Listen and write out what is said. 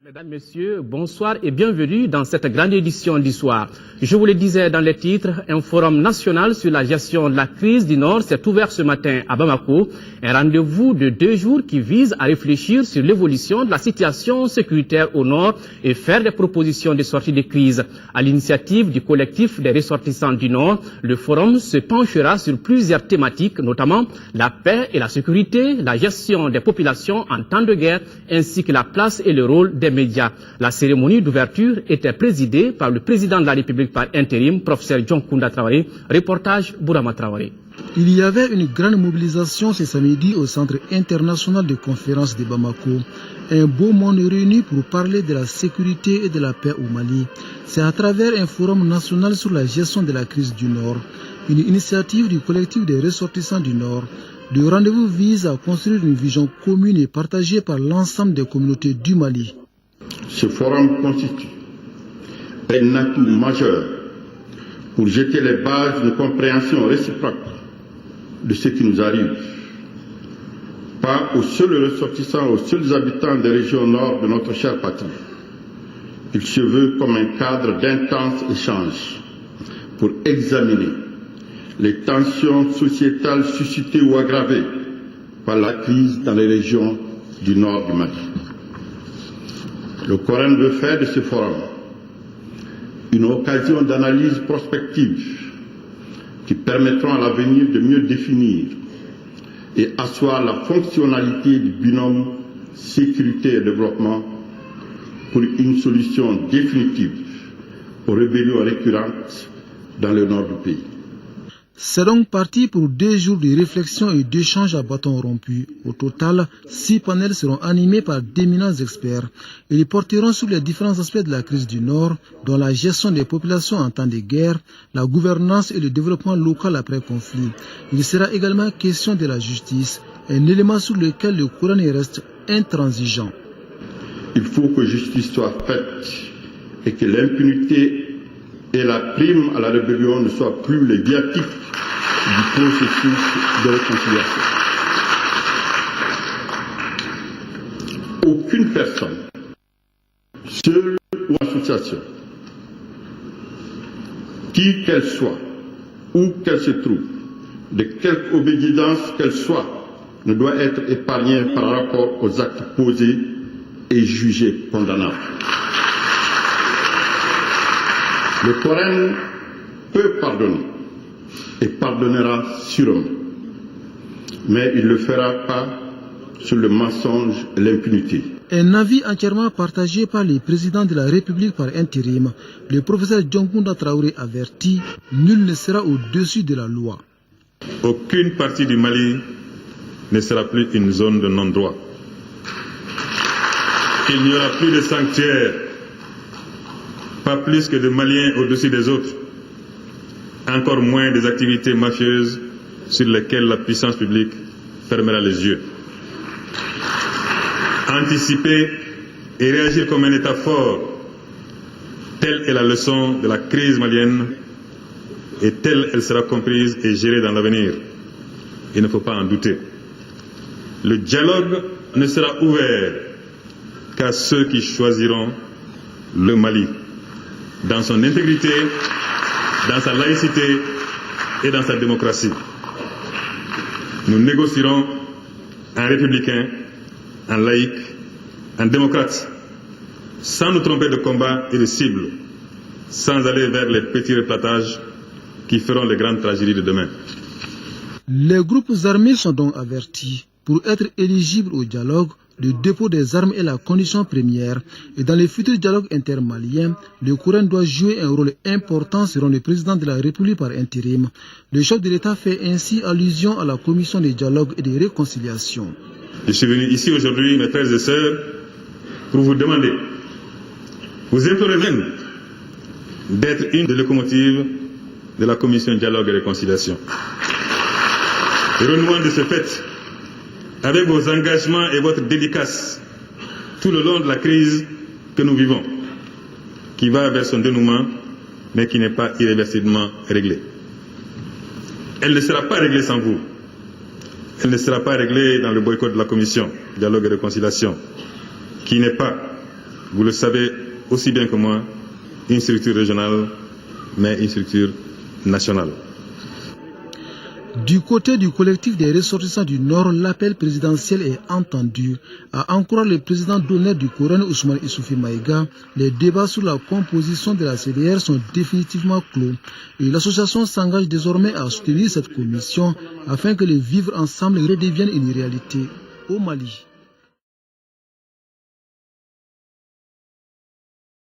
Mesdames, Messieurs, bonsoir et bienvenue dans cette grande édition du soir. Je vous le disais dans les titres, un forum national sur la gestion de la crise du Nord s'est ouvert ce matin à Bamako. Un rendez-vous de 2 jours qui vise à réfléchir sur l'évolution de la situation sécuritaire au Nord et faire des propositions de sortie de crise. À l'initiative du collectif des ressortissants du Nord, le forum se penchera sur plusieurs thématiques, notamment la paix et la sécurité, la gestion des populations en temps de guerre, ainsi que la place et le rôle des médias. La cérémonie d'ouverture était présidée par le président de la République par intérim, professeur Dioncounda Traoré. Reportage Bourama Traoré. Il y avait une grande mobilisation ce samedi au Centre international de conférence de Bamako. Un beau monde réuni pour parler de la sécurité et de la paix au Mali. C'est à travers un forum national sur la gestion de la crise du Nord, une initiative du collectif des ressortissants du Nord. Le rendez-vous vise à construire une vision commune et partagée par l'ensemble des communautés du Mali. Ce forum constitue un atout majeur pour jeter les bases d'une compréhension réciproque de ce qui nous arrive, pas aux seuls ressortissants, aux seuls habitants des régions nord de notre chère patrie. Il se veut comme un cadre d'intenses échanges pour examiner les tensions sociétales suscitées ou aggravées par la crise dans les régions du nord du Mali. Le Coran veut faire de ce forum une occasion d'analyse prospective qui permettront à l'avenir de mieux définir et asseoir la fonctionnalité du binôme sécurité et développement pour une solution définitive aux rébellions récurrentes dans le nord du pays. C'est donc parti pour 2 jours de réflexion et d'échanges à bâton rompu. Au total, 6 panels seront animés par d'éminents experts. Ils porteront sur les différents aspects de la crise du Nord, dont la gestion des populations en temps de guerre, la gouvernance et le développement local après conflit. Il sera également question de la justice, un élément sur lequel le Coran reste intransigeant. Il faut que justice soit faite et que l'impunité et la prime à la rébellion ne soient plus les viatiques du processus de réconciliation. Aucune personne, seule ou association, qui qu'elle soit, où qu'elle se trouve, de quelque obédience qu'elle soit, ne doit être épargnée par rapport aux actes posés et jugés condamnables. Le Coran peut pardonner et pardonnera sûrement, mais il ne le fera pas sur le mensonge et l'impunité. Un avis entièrement partagé par le président de la République par intérim, le professeur Dioncounda Traoré avertit, nul ne sera au-dessus de la loi. Aucune partie du Mali ne sera plus une zone de non-droit. Il n'y aura plus de sanctuaires, pas plus que de Maliens au-dessus des autres, encore moins des activités mafieuses sur lesquelles la puissance publique fermera les yeux. Anticiper et réagir comme un État fort, telle est la leçon de la crise malienne et telle elle sera comprise et gérée dans l'avenir. Il ne faut pas en douter. Le dialogue ne sera ouvert qu'à ceux qui choisiront le Mali, dans son intégrité, dans sa laïcité et dans sa démocratie. Nous négocierons en républicain, en laïque, en démocrate, sans nous tromper de combat et de cible, sans aller vers les petits replatages qui feront les grandes tragédies de demain. Les groupes armés sont donc avertis. Pour être éligibles au dialogue, le dépôt des armes est la condition première. Et dans les futurs dialogues intermaliens, le Coran doit jouer un rôle important selon le président de la République par intérim. Le chef de l'État fait ainsi allusion à la commission de dialogue et de réconciliation. Je suis venu ici aujourd'hui, mes frères et sœurs, pour vous demander, vous implorer même d'être une des locomotives de la commission de dialogue et réconciliation. Et renouant de ce fait, avec vos engagements et votre dédicace tout le long de la crise que nous vivons, qui va vers son dénouement, mais qui n'est pas irréversiblement réglée. Elle ne sera pas réglée sans vous. Elle ne sera pas réglée dans le boycott de la commission, dialogue et réconciliation, qui n'est pas vous le savez aussi bien que moi, une structure régionale, mais une structure nationale. Du côté du collectif des ressortissants du Nord, l'appel présidentiel est entendu. À en croire le président d'honneur du Coran, Ousmane Issoufi Maïga, les débats sur la composition de la CDR sont définitivement clos. Et l'association s'engage désormais à soutenir cette commission afin que le vivre ensemble redevienne une réalité au Mali.